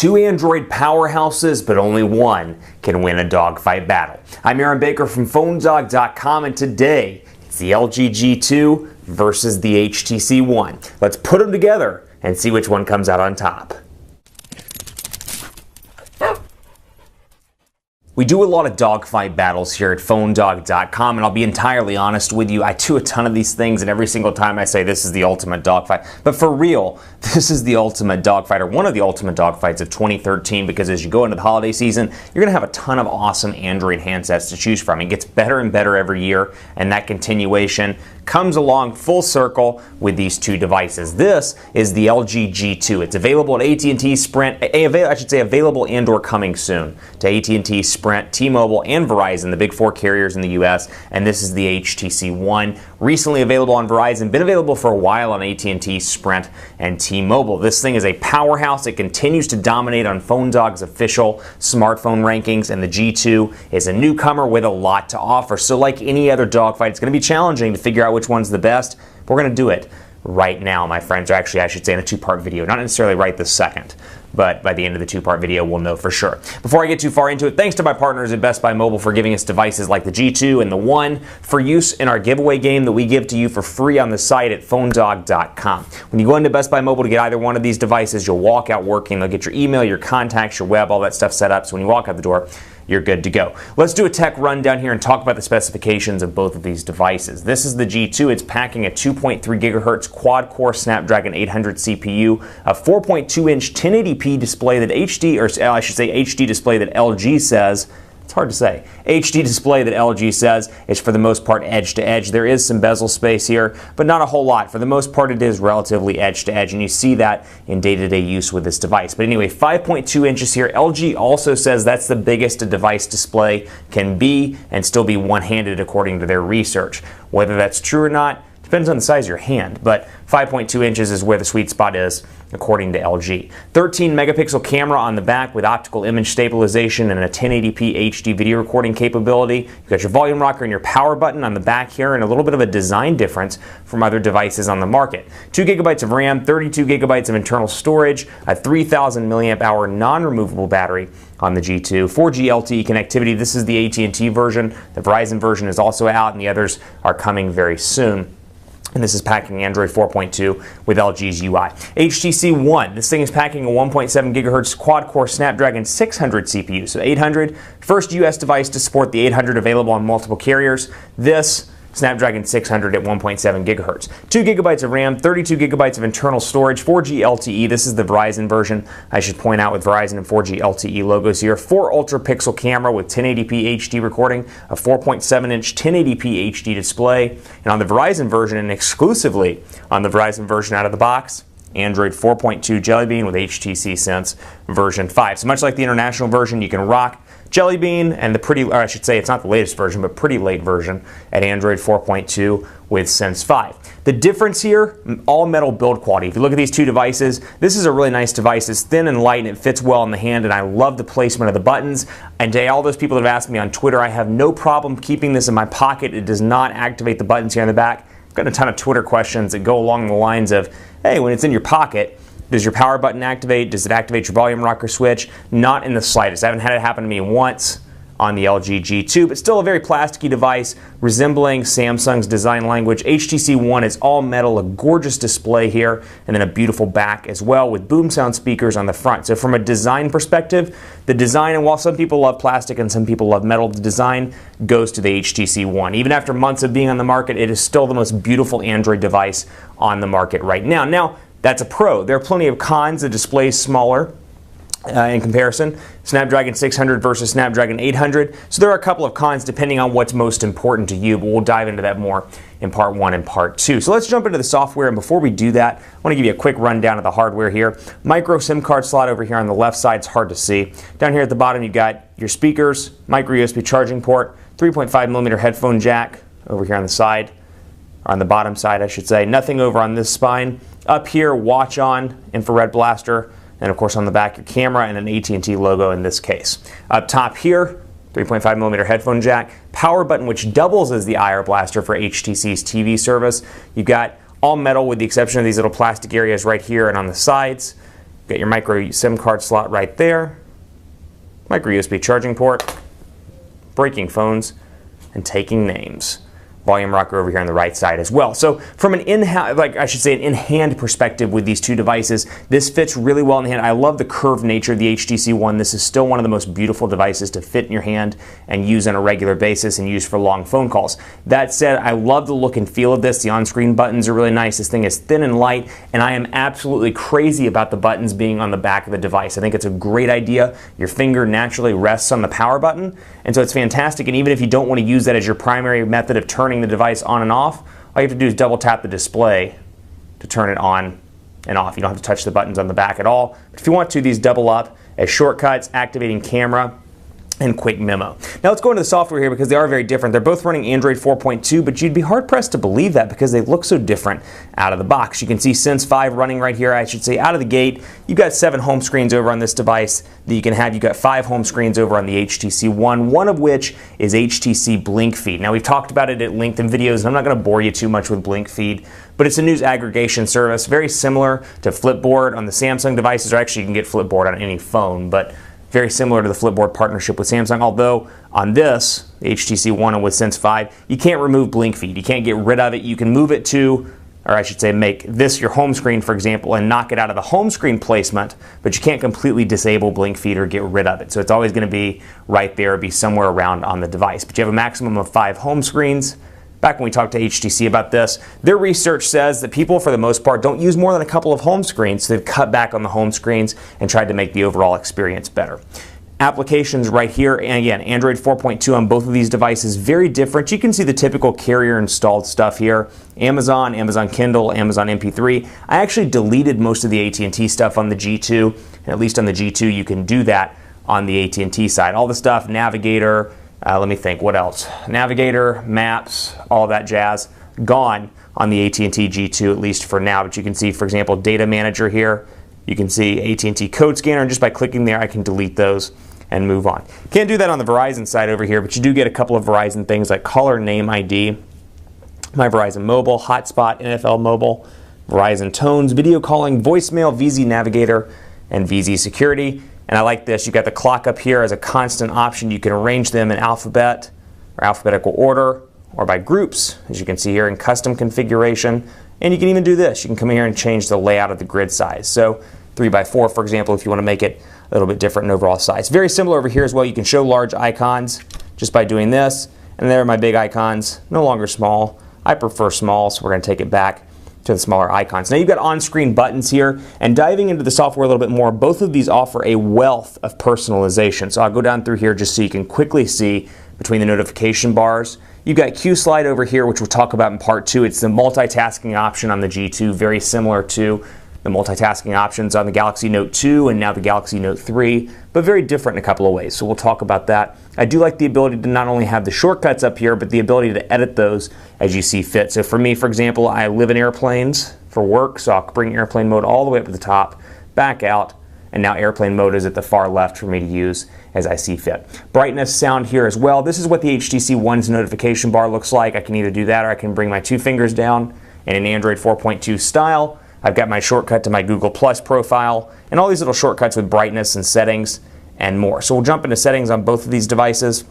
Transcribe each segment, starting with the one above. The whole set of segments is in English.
two Android powerhouses, but only one can win a dogfight battle. I'm Aaron Baker from PhoneDog.com, and today it's the LG G2 versus the HTC One. Let's put them together and see which one comes out on top. We do a lot of dogfight battles here at PhoneDog.com, and I'll be entirely honest with you, I do a ton of these things, and every single time I say this is the ultimate dogfight. But for real, this is the ultimate dogfight, or one of the ultimate dogfights of 2013, because as you go into the holiday season, you're going to have a ton of awesome Android handsets to choose from. It gets better and better every year, and that continuation comes along full circle with these two devices. This is the LG G2. It's available at AT&T, Sprint, available and or coming soon to AT&T, Sprint, T-Mobile, and Verizon, the big four carriers in the US, and this is the HTC One. Recently available on Verizon, been available for a while on AT&T, Sprint, and T-Mobile. This thing is a powerhouse. It continues to dominate on PhoneDog's official smartphone rankings, and the G2 is a newcomer with a lot to offer. So like any other dogfight, it's going to be challenging to figure out which one's the best. We're going to do it right now, my friends. Or actually, I should say in a two-part video. Not necessarily right this second, but by the end of the two-part video, we'll know for sure. Before I get too far into it, thanks to my partners at Best Buy Mobile for giving us devices like the G2 and the One for use in our giveaway game that we give to you for free on the site at PhoneDog.com. When you go into Best Buy Mobile to get either one of these devices, you'll walk out working. They'll get your email, your contacts, your web, all that stuff set up. So when you walk out the door, you're good to go. Let's do a tech rundown here and talk about the specifications of both of these devices. This is the G2. It's packing a 2.3 gigahertz quad-core Snapdragon 800 CPU, a 4.2-inch 1080p display that HD display that LG says. It's hard to say. HD display that LG says is for the most part edge to edge. There is some bezel space here, but not a whole lot. For the most part, it is relatively edge to edge, and you see that in day-to-day use with this device. But anyway, 5.2 inches here. LG also says that's the biggest a device display can be and still be one-handed according to their research. Whether that's true or not depends on the size of your hand, but 5.2 inches is where the sweet spot is, according to LG. 13 megapixel camera on the back with optical image stabilization and a 1080p HD video recording capability. You've got your volume rocker and your power button on the back here, and a little bit of a design difference from other devices on the market. 2 gigabytes of RAM, 32 gigabytes of internal storage, a 3000 milliamp hour non-removable battery on the G2, 4G LTE connectivity. This is the AT&T version. The Verizon version is also out, and the others are coming very soon. And this is packing Android 4.2 with LG's UI. HTC One. This thing is packing a 1.7 gigahertz quad-core Snapdragon 600 CPU. So 800, first US device to support the 800, available on multiple carriers. This Snapdragon 600 at 1.7 gigahertz. 2 gigabytes of RAM, 32 gigabytes of internal storage, 4G LTE. This is the Verizon version. I should point out with Verizon and 4G LTE logos here. 4 ultra-pixel camera with 1080p HD recording, a 4.7-inch 1080p HD display. And on the Verizon version, and exclusively on the Verizon version out of the box, Android 4.2 Jelly Bean with HTC Sense version 5. So much like the international version, you can rock Jelly Bean and the pretty, or I should say it's not the latest version, but pretty late version at Android 4.2 with Sense 5. The difference here, all metal build quality. If you look at these two devices, this is a really nice device. It's thin and light and it fits well in the hand, and I love the placement of the buttons. And to all those people that have asked me on Twitter, I have no problem keeping this in my pocket. It does not activate the buttons here in the back. I've got a ton of Twitter questions that go along the lines of, hey, when it's in your pocket, does your power button activate? Does it activate your volume rocker switch? Not in the slightest. I haven't had it happen to me once on the LG G2, but still a very plasticky device resembling Samsung's design language. HTC One is all metal, a gorgeous display here, and then a beautiful back as well with boom sound speakers on the front. So from a design perspective, the design, and while some people love plastic and some people love metal, the design goes to the HTC One. Even after months of being on the market, it is still the most beautiful Android device on the market right now. Now, that's a pro. There are plenty of cons. The display is smaller in comparison. Snapdragon 600 versus Snapdragon 800. So there are a couple of cons depending on what's most important to you, but we'll dive into that more in part 1 and part 2. So let's jump into the software, and before we do that, I want to give you a quick rundown of the hardware here. Micro SIM card slot over here on the left side. It's hard to see. Down here at the bottom, you've got your speakers, micro USB charging port, 3.5 millimeter headphone jack over here on the side, or on the bottom side, I should say. Nothing over on this spine. Up here, watch on, infrared blaster, and of course on the back, your camera and an AT&T logo in this case. Up top here, 3.5 millimeter headphone jack, power button which doubles as the IR blaster for HTC's TV service. You've got all metal with the exception of these little plastic areas right here and on the sides. Got your micro SIM card slot right there, micro USB charging port, breaking phones, and taking names. Volume rocker over here on the right side as well. So from an in-hand perspective with these two devices, this fits really well in the hand. I love the curved nature of the HTC One. This is still one of the most beautiful devices to fit in your hand and use on a regular basis and use for long phone calls. That said, I love the look and feel of this. The on-screen buttons are really nice. This thing is thin and light, and I am absolutely crazy about the buttons being on the back of the device. I think it's a great idea. Your finger naturally rests on the power button, and so it's fantastic. And even if you don't want to use that as your primary method of turning the device on and off, all you have to do is double tap the display to turn it on and off. You don't have to touch the buttons on the back at all. But if you want to, these double up as shortcuts, activating camera, and quick memo. Now let's go into the software here because they are very different. They're both running Android 4.2, but you'd be hard pressed to believe that because they look so different out of the box. You can see Sense 5 running right here, I should say, out of the gate. You've got 7 home screens over on this device that you can have. You've got 5 home screens over on the HTC One, one of which is HTC Blink Feed. Now we've talked about it at length in videos, and I'm not going to bore you too much with Blink Feed, but it's a news aggregation service, very similar to Flipboard on the Samsung devices, or actually you can get Flipboard on any phone, but very similar to the Flipboard partnership with Samsung, although on this, the HTC One and with Sense 5, you can't remove Blink Feed. You can't get rid of it. You can move it to, or I should say make this your home screen, for example, and knock it out of the home screen placement, but you can't completely disable Blink Feed or get rid of it. So it's always going to be right there, be somewhere around on the device. But you have a maximum of 5 home screens. Back when we talked to HTC about this, their research says that people, for the most part, don't use more than a couple of home screens, so they've cut back on the home screens and tried to make the overall experience better. Applications right here, and again, Android 4.2 on both of these devices, very different. You can see the typical carrier installed stuff here. Amazon, Amazon Kindle, Amazon MP3. I actually deleted most of the AT&T stuff on the G2, and at least on the G2 you can do that on the AT&T side. All the stuff, Navigator, let me think, what else? Navigator, Maps, all that jazz, gone on the AT&T G2, at least for now. But you can see, for example, Data Manager here. You can see AT&T Code Scanner, and just by clicking there, I can delete those and move on. Can't do that on the Verizon side over here, but you do get a couple of Verizon things like Caller Name ID, My Verizon Mobile, Hotspot, NFL Mobile, Verizon Tones, Video Calling, Voicemail, VZ Navigator, and VZ Security. And I like this. You've got the clock up here as a constant option. You can arrange them in alphabet or alphabetical order or by groups, as you can see here in custom configuration. And you can even do this. You can come here and change the layout of the grid size. So 3x4, for example, if you want to make it a little bit different in overall size. Very similar over here as well. You can show large icons just by doing this. And there are my big icons, no longer small. I prefer small, so we're going to take it back to the smaller icons. Now you've got on-screen buttons here, and diving into the software a little bit more, both of these offer a wealth of personalization. So I'll go down through here just so you can quickly see between the notification bars. You've got Q-Slide over here, which we'll talk about in part 2. It's the multitasking option on the G2, very similar to the multitasking options on the Galaxy Note 2 and now the Galaxy Note 3, but very different in a couple of ways. So we'll talk about that. I do like the ability to not only have the shortcuts up here, but the ability to edit those as you see fit. So for me, for example, I live in airplanes for work, so I'll bring airplane mode all the way up to the top, back out, and now airplane mode is at the far left for me to use as I see fit. Brightness, sound here as well. This is what the HTC One's notification bar looks like. I can either do that or I can bring my 2 fingers down, and in Android 4.2 style, I've got my shortcut to my Google Plus profile and all these little shortcuts with brightness and settings and more. So we'll jump into settings on both of these devices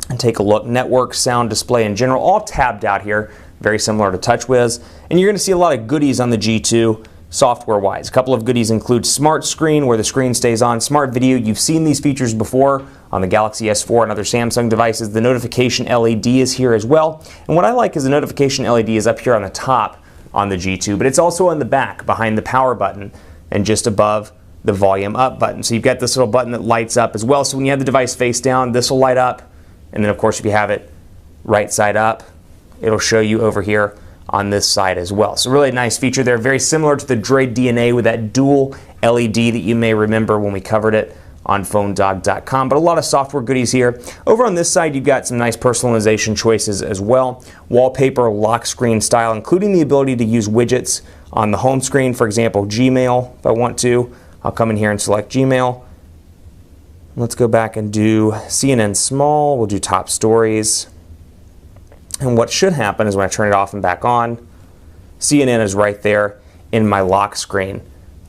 and take a look. Network, sound, display in general, all tabbed out here, very similar to TouchWiz. And you're going to see a lot of goodies on the G2 software-wise. A couple of goodies include Smart Screen, where the screen stays on, Smart Video. You've seen these features before on the Galaxy S4 and other Samsung devices. The notification LED is here as well. And what I like is the notification LED is up here on the top on the G2, but it's also on the back behind the power button and just above the volume up button. So you've got this little button that lights up as well. So when you have the device face down, this will light up. And then of course, if you have it right side up, it'll show you over here on this side as well. So really nice feature there. Very similar to the Droid DNA with that dual LED that you may remember when we covered it on PhoneDog.com, but a lot of software goodies here. Over on this side, you've got some nice personalization choices as well. Wallpaper, lock screen style, including the ability to use widgets on the home screen. For example, Gmail, if I want to, I'll come in here and select Gmail. Let's go back and do CNN Small. We'll do Top Stories. And what should happen is when I turn it off and back on, CNN is right there in my lock screen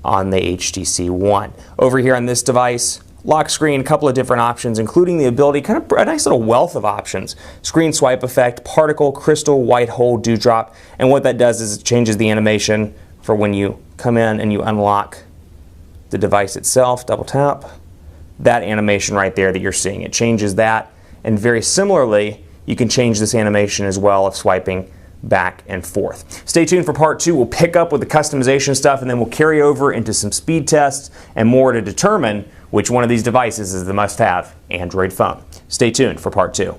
on the HTC One. Over here on this device, lock screen, a couple of different options, including the ability, kind of a nice little wealth of options. Screen swipe effect, particle, crystal, white hole, dewdrop, and what that does is it changes the animation for when you come in and you unlock the device itself. Double tap. That animation right there that you're seeing, it changes that. And very similarly, you can change this animation as well of swiping back and forth. Stay tuned for part 2. We'll pick up with the customization stuff, and then we'll carry over into some speed tests and more to determine which one of these devices is the must-have Android phone. Stay tuned for part 2.